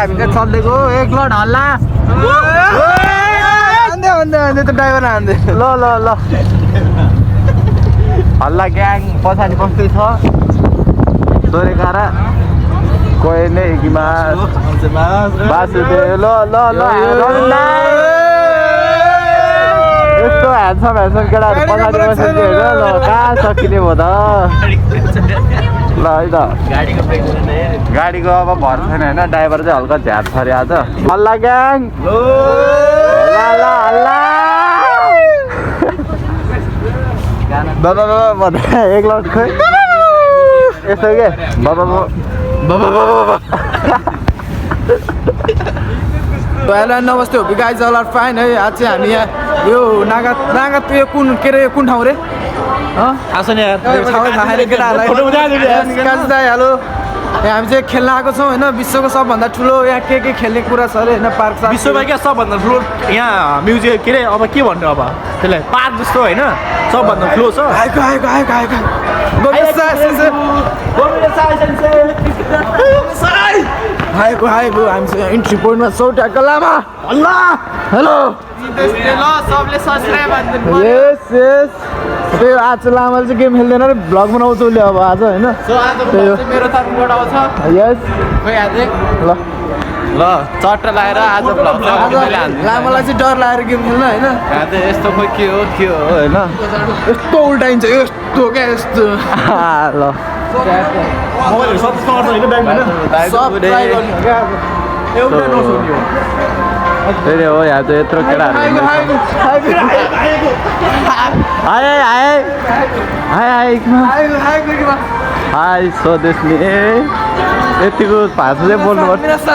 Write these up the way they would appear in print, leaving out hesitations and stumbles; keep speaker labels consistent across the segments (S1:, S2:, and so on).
S1: हामी चाहिँ चल्देको एक लड हल्ला हान्दै त ड्राइभर हान्दै ल ल ल हल्ला ग्याङ पछाडि बस्दै छ सोरेकारा कोही नै किमा बासुदेव ल ल ल यस्तो ह्यान्डसम केटाहरू पछाडि बसेको होइन ल कहाँ सकिने भयो त ल है त गाडीको अब भर छैन होइन ड्राइभर चाहिँ हल्का झ्याप छ अरे आज हल्ला ग्याङ बाबा एक लट खोइ यस्तो के बाबा
S2: हेलो नमस्ते हो गाइज अल आर फाइन है आज चाहिँ हामी यहाँ यो नागा यो कुन के अरे कुन ठाउँ रे
S1: थाहा छैन यार
S2: हेलो यहाँ हामी चाहिँ खेल्न आएको छौँ होइन विश्वको सबभन्दा ठुलो यहाँ के खेल्ने कुरा छ अरे होइन पार्क छ
S1: विश्वमा क्या सबभन्दा ठुलो यहाँ म्युजियम के अरे अब के भन्नु अब त्यसलाई पार्क जस्तो होइन सबभन्दा ठुलो छ
S2: आएको हामी चाहिँ इन्ट्री पोइन्टमा छौँ ट्याक्क लामा हेलो त्यही आज लामाले चाहिँ गेम खेल्दैन र भ्लग बनाउँछ उसले अब आज होइन
S1: ल चट्टा लगाएर आज
S2: लामालाई चाहिँ डर लागेर गेम खेल्न होइन
S1: यस्तो खोइ के हो होइन
S2: यस्तो उल्टाइन्छ यस्तो क्या यस्तो
S1: ल फेरि हो यहाँ चाहिँ यत्रो केटाहरू हाई स्वदेशनी यतिको भाषा चाहिँ बोल्नुपर्छ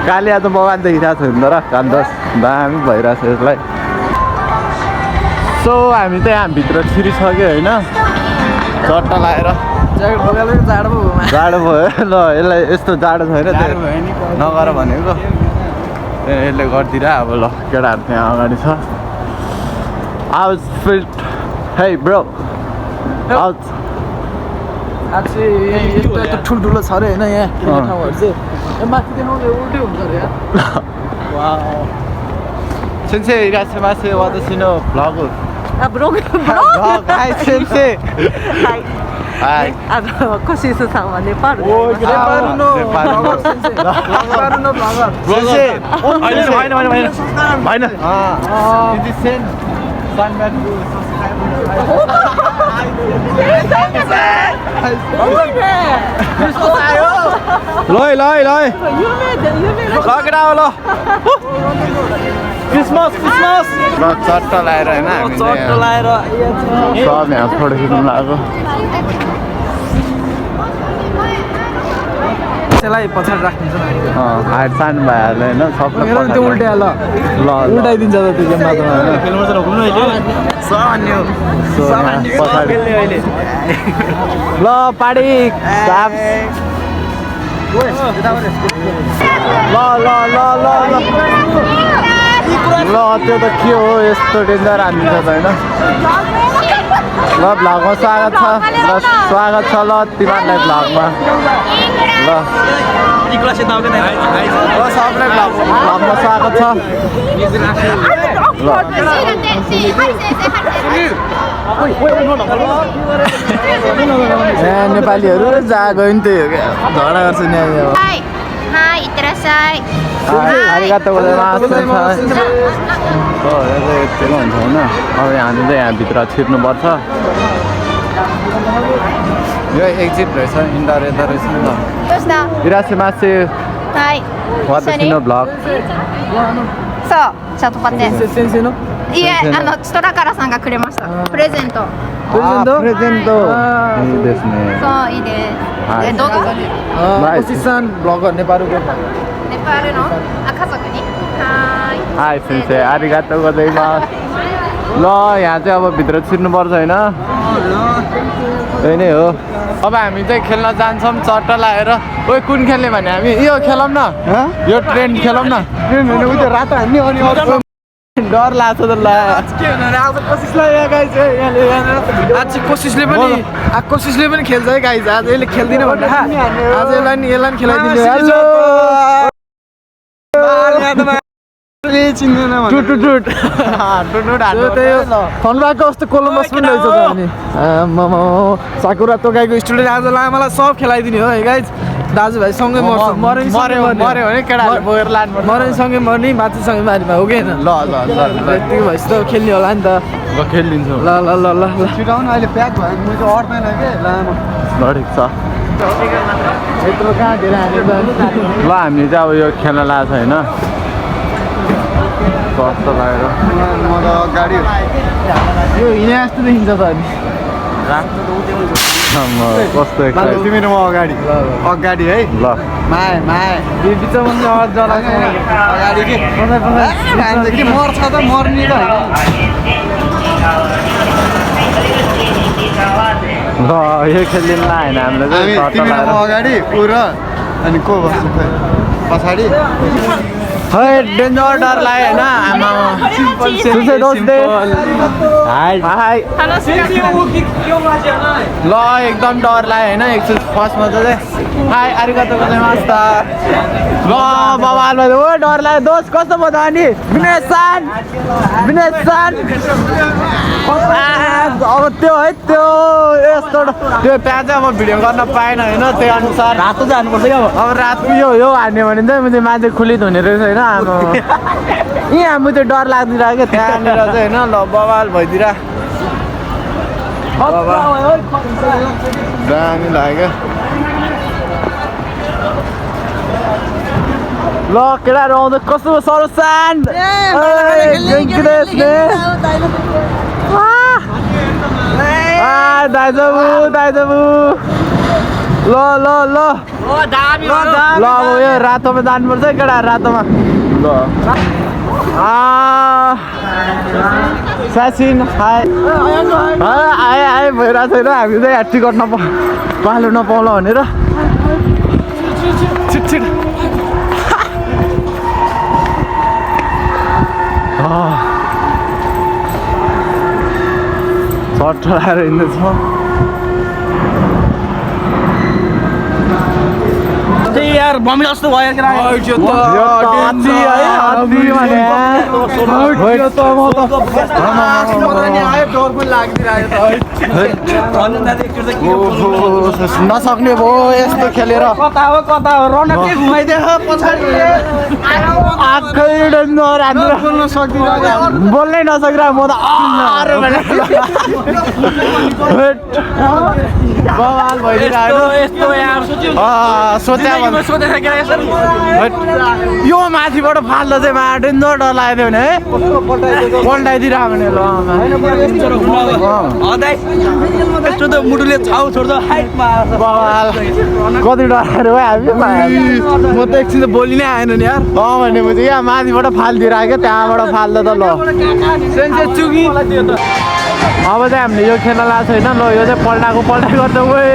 S1: काली आज बगान देखिरहेको छ नि त र कान्दस दामी भइरहेको छ यसलाई सो हामी चाहिँ यहाँभित्र छिरिसक्यो होइन चट्टा लगाएर जाडो भयो ल यसलाई यस्तो जाडो छैन नगर भनेको यसले गरिदिएर अब ल केटाहरू त्यहाँ अगाडि छ आउट फिल्ड है ब्रो आउट
S2: आज चाहिँ यस्तो ठुल्ठुलो छ अरे होइन यहाँ ठाउँहरू चाहिँ माथि देखाउँदा उल्टै हुन्छ अरे
S1: Sensei, irasemase watashi no vlog.
S3: Vlog?
S1: Hi sensei.
S3: Hi. Koshisu san wa Nepal.
S2: Nepal no vlogger sensei.
S1: Sensei. Minor. Did you send sunback to Loi. Lock it out, lo. Christmas. ल चट्टा लगाएर होइन हामीले सब यहाँ फोटो खिच्नु लाग्यो
S2: त्यसलाई पछाडि राख्नुहुन्छ
S1: हाइट सानो भइहाल्यो होइन सबलाई
S2: त्यो उल्टाइ ल उल्टाइदिन्छ त त्यो गेममा
S1: ल पाडी ल त्यो त के हो यस्तो डेन्जर हानिन्छ त होइन ल भ्लगमा स्वागत छ ल तिमीहरूलाई भ्लगमा ल सबलाई भ्लगमा स्वागत छ यहाँ नेपालीहरू जहाँ गयो नि त्यही हो क्या झगडा गर्छ नि आरिगातो गोजाइमास यतिको हुन्छ होइन अब हामी चाहिँ यहाँभित्र छिर्नुपर्छ यो एक्जिट रहेछ इन्डोर यता रहेछ नि त इरासेमासे वातासी नो ब्लग
S3: そうちょっと待って
S2: 先生の
S3: いえストラカラさんがくれましたプレゼント
S1: プレゼントいいですね
S3: そういいです動画
S2: コシさんブログネパール語
S3: ネパールの家族に
S1: はい先生ありがとうございますल यहाँ चाहिँ अब भित्र छिर्नुपर्छ होइन त्यही नै हो अब हामी चाहिँ खेल्न जान्छौँ चट्टा लगाएर ओइ कुन खेल्ने भने हामी यो खेलौँ न यो ट्रेन खेलौँ न उयो रातो हान्ने अनि डर लाग्छ त ल
S2: के हुन आज कोसिसलाई गाइस आज कोसिसले पनि खेल्छ है गाइस आज यसले खेल्दिन भन्दा आज यसलाई नि खेलाइदिन्छ हेलो चिन्दैन
S1: टुट टुट
S2: फनबाको कस्तो कोलम्बस पनि रहेछ त अनि आमामा साकुरा तोकाइको स्टुडेन्ट आज लामालाई सब खेलाइदिने हो है गाइज दाजुभाइ सँगै मर्यो
S1: मर्यो भने केटाहरूले बोकेर लानु
S2: मरैसँगै मर्ने माथिसँगै मारिमा हो कि होइन
S1: ल ल ल
S2: यतिको भएपछि त खेल्ने होला नि त
S1: ल खेलिदिन्छु
S2: ल ल ल ल ल
S4: छिटाउनु अहिले प्याक भयो भने मैले अट्दैन के लामो
S1: ल ठिक छ
S2: यत्रो कहाँ धेरै हालेर
S1: ल हामीले चाहिँ अब यो खेल्न लगाएको छ होइन कस्तो लागेर
S4: म त अगाडि
S2: यो हिँडे जस्तो देखिन्छ त अनि
S1: कस्तो एक्साइट
S4: तिमी र म अगाडि अगाडि है
S1: ल
S4: माए माए
S2: बिचमा चाहिँ आवाज जलाएको
S4: अगाडि के भान्जा के मर्छ त मर्ने त
S1: ल यो खेलिदिनु ल होइन हामीले
S4: हामी
S1: चाहिँ
S4: तिमी र म अगाडि ऊ र अनि को बस्छ खोइ पछाडि
S1: खै डेन्जर डर लाग्यो होइन आमा सुसे दोस्ते हाई हाई ल एकदम डर लाग्यो होइन एकचोटि फर्स्टमा चाहिँ हाई आरिगातो गोजाइमास ल बबाल भयो ओ डर लाग्यो दोस्त कस्तो भयो त अनि विनय सान अब त्यो है त्यो यस्तो त्यो त्यहाँ चाहिँ अब भिडियो गर्न पाएन होइन त्यही अनुसार रातो जानुपर्छ क्या अब रात यो हान्यो भने चाहिँ मैले मान्छे खुलित हुने रहेछ होइन आमा यहाँ म त्यो डर लाग्दिरहेको क्या त्यहाँनिर चाहिँ होइन ल बवाल भइदिएर दामी लाग्यो ल केटाहरू आउँदा कस्तो सरसान दाइजबु ल ल ल ल अब यो रातोमा जानुपर्छ है केटा रातोमा ल सासिन हाय आए भइरहेको छैन हामी चाहिँ टिकट पालो नपाउला भनेर छिट छिट सर्ट लगाएर हिँड्दैछ
S2: यार बमी जस्तो भयो
S1: नसक्ने भयो यस्तो खेलेर
S2: कता हो रनकै घुमाइदियो पछाडि
S1: बोल्नै नसकिरहेको म त बवाल भइदिरहेको सोचे यो माथिबाट फाल्दा चाहिँ मा डेन्जर डर लाग्यो भने है पल्टाइदिरहेको भने ल
S2: मुटुले छाउ छोड्दा
S1: बवाल कति डर भयो हामी
S2: म त एकछिन त बोली नै आएन नि यार
S1: भनेपछि यहाँ माथिबाट फालिदिरहेको क्या त्यहाँबाट फाल्दा त ल
S2: चुकी
S1: अब चाहिँ हामीले यो खेल्न लगाएको छैन ल यो चाहिँ पल्टाएको गर्छ ओए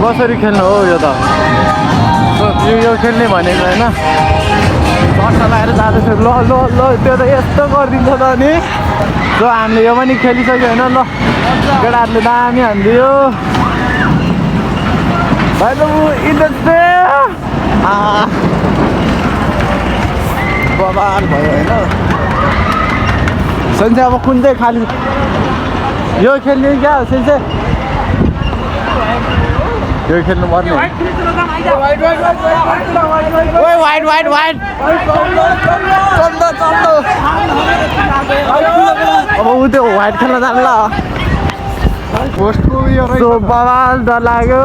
S1: कसरी खेल्नु हो यो त यो खेल्ने भनेको होइन चट्टा लगाएर जाँदैछ ल ल ल त्यो त यस्तो गरिदिन्छ त अनि ल हामीले यो पनि खेलिसक्यो होइन ल केटाहरूले दामी हानिदियो भाइ त बबाल भयो होइन सेन्से अब कुन चाहिँ खालि यो खेल्ने क्या सेन्से यो खेल्नु पर्ने वाइट अब ऊ त्यो वाइट खेल्न जान्ला
S4: पोस्टको
S1: बवाल डर लाग्यो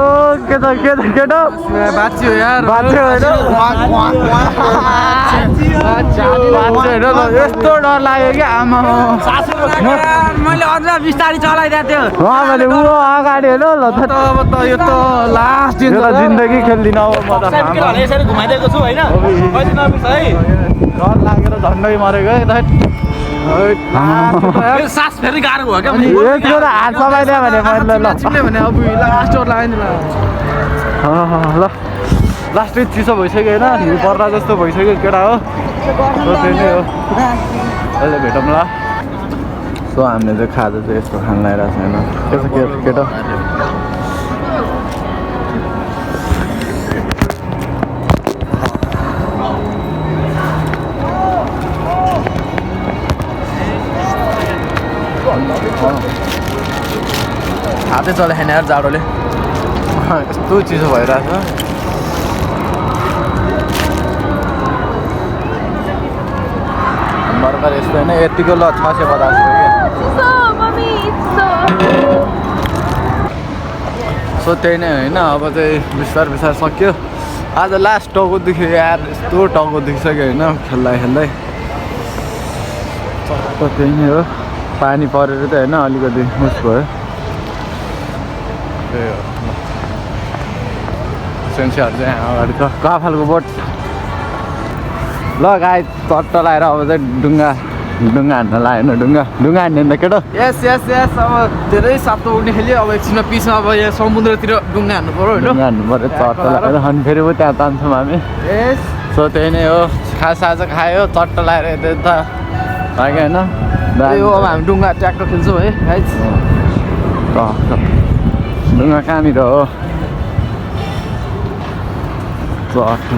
S1: केटा
S2: बाँच्यो यार
S1: बाँच्यो होइन यस्तो डर लाग्यो क्या आमा
S2: मैले अझ बिस्तारै चलाइदिएको थियो
S1: मैले ऊ अगाडि होइन ल
S2: अब त यो त लास्ट दिन
S1: जिन्दगी खेल्दिनँ अब म त
S2: यसरी घुमाइदिएको छु होइन
S1: डर लागेर झन्डै मरेको है
S2: सास फेरि गाह्रो भयो क्या
S1: यस्तो हात समाइदियो भने मैले ल
S2: भने अब लास्ट डर लाग्यो नि
S1: ल लास्टै चिसो भइसक्यो होइन हिउँ पर्ला जस्तो भइसक्यो केटा हो त्यही नै हो अहिले भेटौँ ल सो हामीले चाहिँ खाजा चाहिँ यस्तो खान लगाइरहेको छैन के छ केटा
S2: हातै चलाएन यार जाडोले
S1: यस्तो चिसो भइरहेको छ भर्खर यस्तो होइन यतिको ल 650 सो त्यही नै होइन अब चाहिँ बिस्तार सक्यो आज लास्ट टाउको दुख्यो यार यस्तो टाउको दुखिसक्यो होइन खेल्दा त्यही नै हो पानी परेर त होइन अलिकति मुस भयो त्यही हो सेन्सीहरू चाहिँ अगाडि छ काफालको बोट ल गाई चट्ट लगाएर अब चाहिँ ढुङ्गा हान्न लाग्यो होइन ढुङ्गा हान्ने त केटो
S2: यस अब धेरै सातो उड्ने खेल्यो अब एकछिनमा पिछमा अब यहाँ समुद्रतिर डुङ्गा हान्नु पऱ्यो होइन
S1: ढुङ्गा हान्नु पऱ्यो चट्ट लगाएर अनि फेरि पो त्यहाँ तान्छौँ हामी
S2: यस
S1: सो त्यही नै हो खाजा खायो चट्ट लगाएर यता लाग्यो होइन
S2: त्यही हो अब हामी डुङ्गा ट्र्याक्टर खेल्छौँ है गाइज
S1: ढुङ्गा कहाँनिर हो चट्ट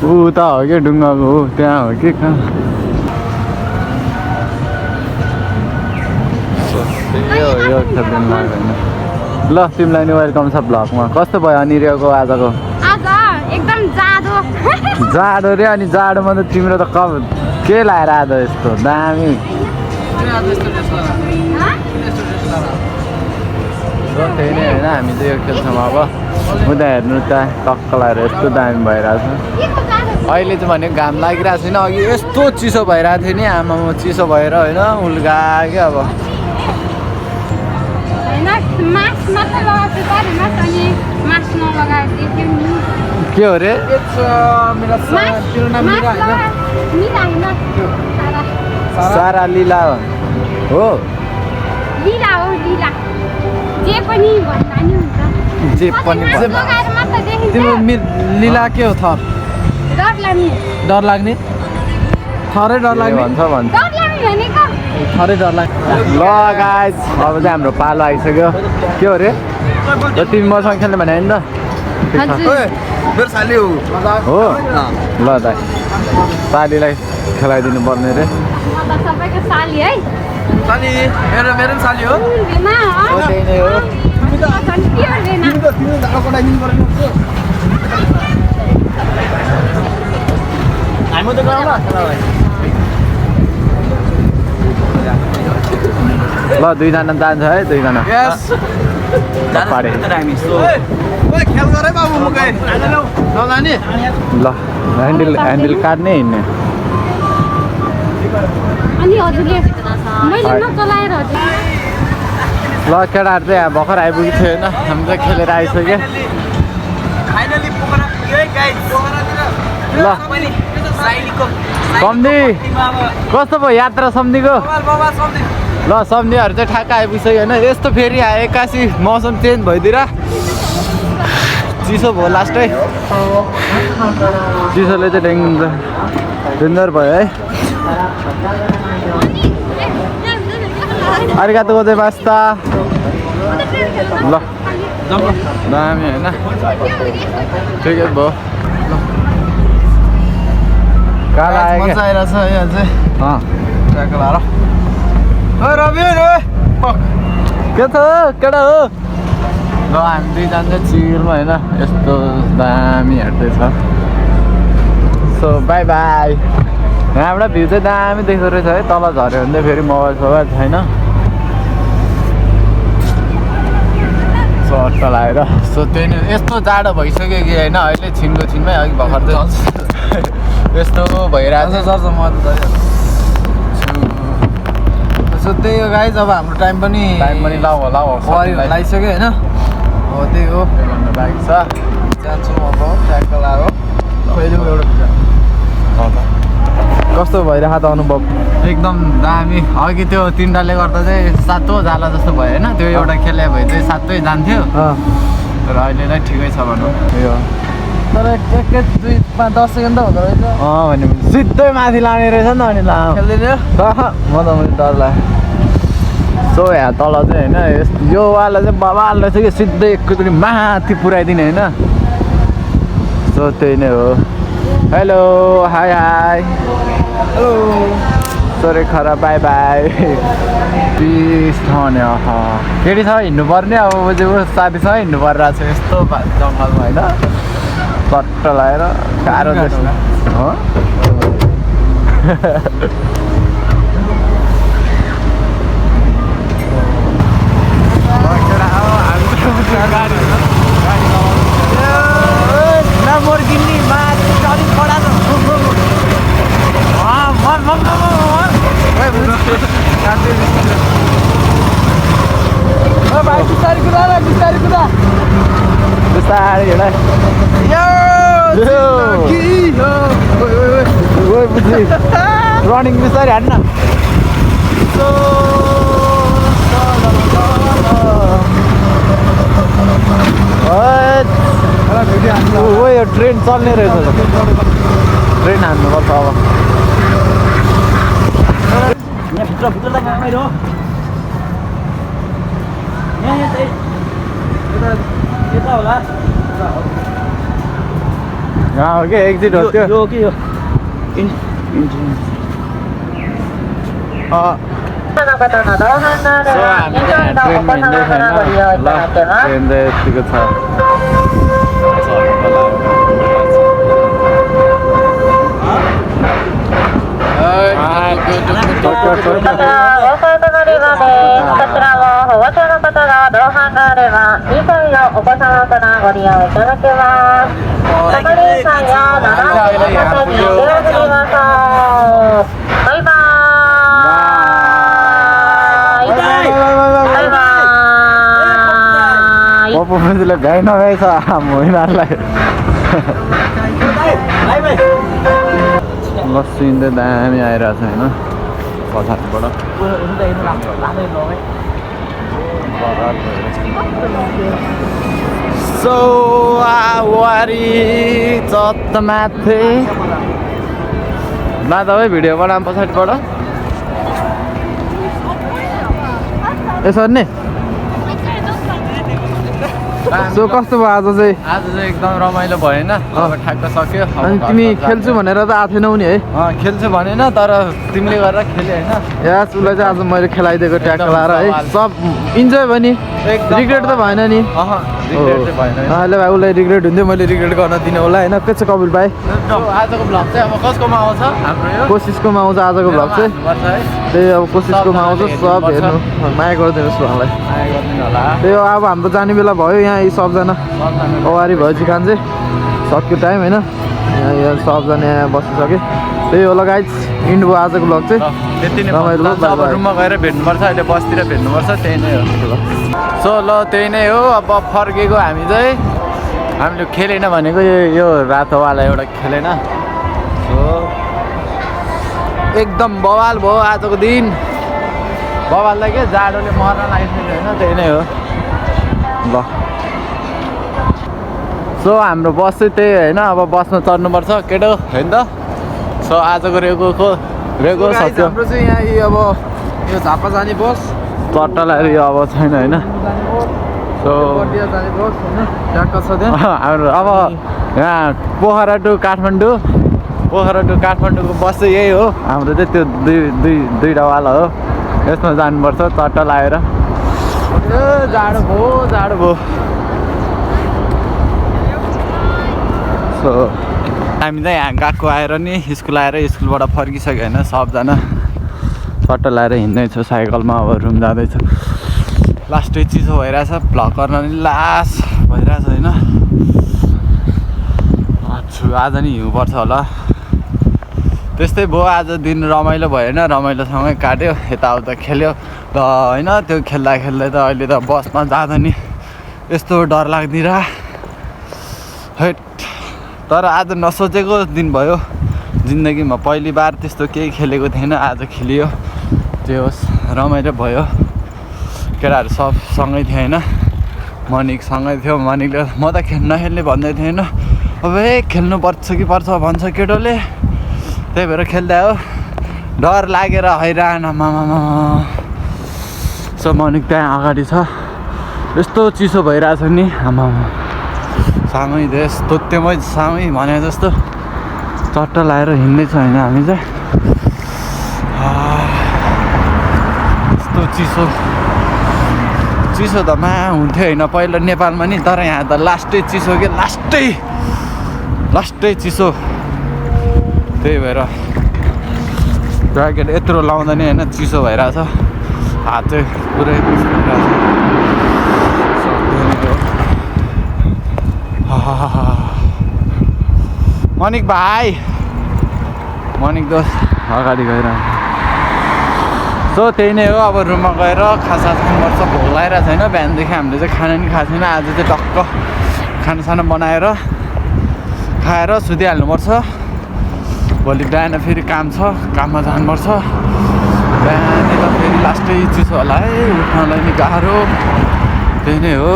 S1: उता हो कि ढुङ्गाको हो त्यहाँ हो कि कहाँ यो खेल्दैन लाग्यो होइन ल तिमीलाई नि वेलकम छ भ्लगमा कस्तो भयो अनिर्यको आजको
S3: आज एकदम
S1: जाडो रे अनि जाडोमा त तिम्रो त के लाएर आज यस्तो दामी त्यही नै होइन हामी चाहिँ यो खेल्छौँ अब उता हेर्नु त टक्क लगाएर यस्तो दामी भइरहेको छ अहिले चाहिँ भनेको घाम लागिरहेको छैन अघि यस्तो चिसो भइरहेको थियो नि आमामा चिसो भएर होइन उल्गा क्या अब के हो रे सारा लीला हो
S3: जे पनि भन्दा नि हुन्छ
S2: तिम्रो लीला के हो थर डर लाग्ने थरै डर लाग्ने
S1: भन्छ
S2: थरै डर लाग्ने
S1: ल गाइज अब चाहिँ हाम्रो पालो आइसक्यो के हो रे र तिमी मसँग खेल्ने भने नि त
S4: मेरो साली
S1: हो ल दाइ सालीलाई खेलाइदिनु पर्ने रे
S3: सबैको साली है
S2: साली मेरो पनि साली हो
S1: त्यही नै हो ल दुईजना जान्छ है दुईजना पाडे
S2: खेल गरे बाबु मुकै नजाने
S1: ल ह्यान्डल काट्ने हिँड्ने
S3: अनि हजुरले मैले नचलाएर हजुर
S1: ल केटाहरू चाहिँ यहाँ भर्खर आइपुगेको थियो होइन हामी चाहिँ खेलेर आइसक्यो ल सम्धी कस्तो भयो यात्रा सम्धीको ल सम्धीहरू चाहिँ ठ्याक्क आइपुगिसक्यो होइन यस्तो फेरि एक्कासी मौसम चेन्ज भइदिएर चिसो भयो लास्टै चिसोले चाहिँ डेन्जर भयो है arigatou gozaimashita ल दामी होइन ठिकै भयो काला आयो
S2: मजा आइरहेछ है अझै
S1: क्या
S2: ट्र्याक्टर लाएर ओ रवि
S1: के छ केटा हो ल हामी दुईजना चाहिँ चिरमा होइन यस्तो दामी हेर्दैछ सो बाई बाई यहाँबाट भ्यू चाहिँ दामी देख्दो रहेछ है तल झऱ्यो भने चाहिँ फेरि मोबाइल सोबाइल छैन चट्ट लगाएर सो त्यही नै यस्तो जाडो भइसक्यो कि होइन अहिले छिनको छिनमै अघि भर्खर चाहिँ यस्तो भइरहेको छ
S2: म सो त्यही हो गाइज अब हाम्रो टाइम पनि
S1: लाउ
S2: लागिसक्यो होइन हो त्यही हो
S1: बाइक छ
S2: जान्छौँ अब ट्र्याक्टर लाएर कहिले एउटा कस्तो भइरहेको त अनुभव
S1: एकदम दामी अघि त्यो तिनवटाले गर्दा चाहिँ सातो जाला जस्तो भयो होइन त्यो एउटा खेले भए चाहिँ सातै जान्थ्यो तर अहिले चाहिँ ठिकै छ भनौँ यो
S2: तर एक 2-5-10 सेकेन्ड त हुँदो रहेछ
S1: भने सिधै माथि लाने रहेछ नि त अनि
S2: खेल्दैन
S1: म त मैले डर लाग्यो सो यहाँ तल चाहिँ होइन यो वाला चाहिँ बबाल रहेछ कि सिधै एकैचोटि माथि पुऱ्याइदिने होइन सो त्यही नै हो हेलो हाई
S2: हेलो
S1: सरे खरा बाई बाई पिस ठाउने केटी छ हिँड्नुपर्ने अब साथीसँग हिँड्नु परिरहेको छ यस्तो जङ्गलमा होइन चट्ट लगाएर गाह्रो जस्तो हो बिस्तारै हिँड रनिङ बिस्तारै हान्न यो ट्रेन चल्ने रहेछ ट्रेन हान्नुपर्छ अब यहाँ हो कि एक्जिट हो त्यो ट्रेन चाहिँ यतिको छ पपुले भ्याइ नभ्याइ छ महिनाहरूलाई लस्सी दामी आइरहेको छ होइन बजारबाट वारी चत्त माथि तपाईँ भिडियो बनाऊँ पछाडिबाट यसरी नै सो कस्तो भयो आज चाहिँ एकदम रमाइलो भएन अब ठ्याक्क सक्यो अनि तिमी खेल्छु भनेर त आएको थिएनौ नि है खेल्छु भनेन तर तिमीले गरेर खेल्यो होइन यास उसलाई चाहिँ आज मैले खेलाइदिएको ट्याक्क लाएर है सब इन्जोय भयो नि रिग्रेट त भएन नि अहिले भाइ उसलाई रिग्रेट हुन्थ्यो मैले रिग्रेट गर्न दिने होला होइन के छ कपिल भाइ आजको भ्लग चाहिँ अब कसकोमा आउँछ हाम्रो कोसिसकोमा आउँछ आजको भ्लग चाहिँ त्यही अब कोसिसकोमा आउँछ सब हेर्नु माया गरिदिनुहोस् उहाँलाई त्यही हो अब हाम्रो जाने बेला भयो यहाँ यी सबजना अगाडि भयो चिकान चाहिँ सक्यो टाइम होइन यहाँ सबजना यहाँ बसिसक्यो त्यही होला गाइज इन्ड भयो आजको भ्लग चाहिँ त्यति नै अब रुममा गएर भेट्नुपर्छ अहिले बसतिर भेट्नुपर्छ त्यही नै हो सो ल त्यही नै हो अब फर्केको हामी चाहिँ हामीले खेलेन भनेको यो रातोवाला एउटा खेलेन सो एकदम बवाल भयो आजको दिन बवाललाई के जाडोले मर्न लागिसक्यो होइन त्यही नै हो ल सो हाम्रो बस चाहिँ त्यही होइन अब बसमा चढ्नुपर्छ केटो होइन त सो आजको रेगो सक्यो हाम्रो चाहिँ यहाँ अब यो झापा जाने बस चट्टलाई यो अब छैन होइन सो हाम्रो अब यहाँ पोखरा टु काठमाडौँको बस चाहिँ यही हो हाम्रो चाहिँ त्यो दुईवटा वाला हो यसमा जानुपर्छ चट्ट लगाएर जाडो भयो सो हामी चाहिँ यहाँ गएको आएर नि स्कुल आएर स्कुलबाट फर्किसक्यो होइन सबजना चट्ट लगाएर हिँड्दैछ साइकलमा अब रुम जाँदैछ लास्टै चिसो भइरहेछ भ्लग गर्न नि लास भइरहेछ होइन आज नि हिउँ पर्छ होला त्यस्तै भयो आज दिन रमाइलो भएन रमाइलोसँगै काट्यो यताउता खेल्यो र होइन त्यो खेल्दा त अहिले त बसमा जाँदा नि यस्तो डर लाग्दिरह हैट तर आज नसोचेको दिन भयो जिन्दगीमा पहिली बार त्यस्तो केही खेलेको थिएन आज खेलियो जे होस् रमाइलो भयो केटाहरू सब सँगै थियो होइन मनिक सँगै थियो मनिकले म त नखेल्ने भन्दै थिएन अब खेल्नु पर्छ कि पर्छ भन्छ केटोले त्यही भएर खेल्दा हो डर लागेर हैरान आमामा सो मनिक त्यहाँ अगाडि छ यस्तो चिसो भइरहेछ नि आमामा सामै देश तोत्तेमै सामै भने जस्तो चट्ट लगाएर हिँड्दैछ होइन हामी चाहिँ यस्तो चिसो चिसो त हुन्थ्यो होइन पहिला नेपालमा नि तर यहाँ त लास्टै चिसो के लास्टै चिसो त्यही भएर ज्याकेट यत्रो लाउँदा नि होइन चिसो भइरहेछ हात चाहिँ पुरै मनिक भाइ मनिक दोस्त अगाडि गइरहेको सो त्यही नै हो अब रुममा गएर खासा खानुपर्छ भोक लगाइरहेको छैन बिहानदेखि हामीले चाहिँ खाना नि खाएको छैन आज चाहिँ टक्क खानासाना बनाएर खाएर सुतिहाल्नुपर्छ भोलि बिहान फेरि काम छ काममा जानुपर्छ बिहान फेरि लास्टै चिसो होला है उठ्नलाई नि गाह्रो त्यही नै हो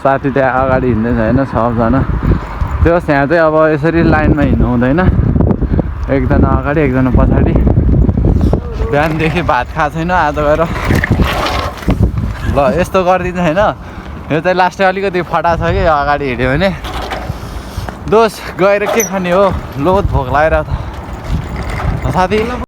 S1: साथी त्यहाँ अगाडि हिँड्दैछ होइन सबजना त्यो यहाँ चाहिँ अब यसरी लाइनमा हिँड्नु हुँदैन एकजना अगाडि एकजना पछाडि बिहानदेखि भात खाएको छैन आज गएर ल यस्तो गरिदिन्छ होइन यो चाहिँ लास्टै अलिकति फटा छ कि अगाडि हिँड्यो भने दोस्त गएर के खाने हो लोत भोक लागेर त साथी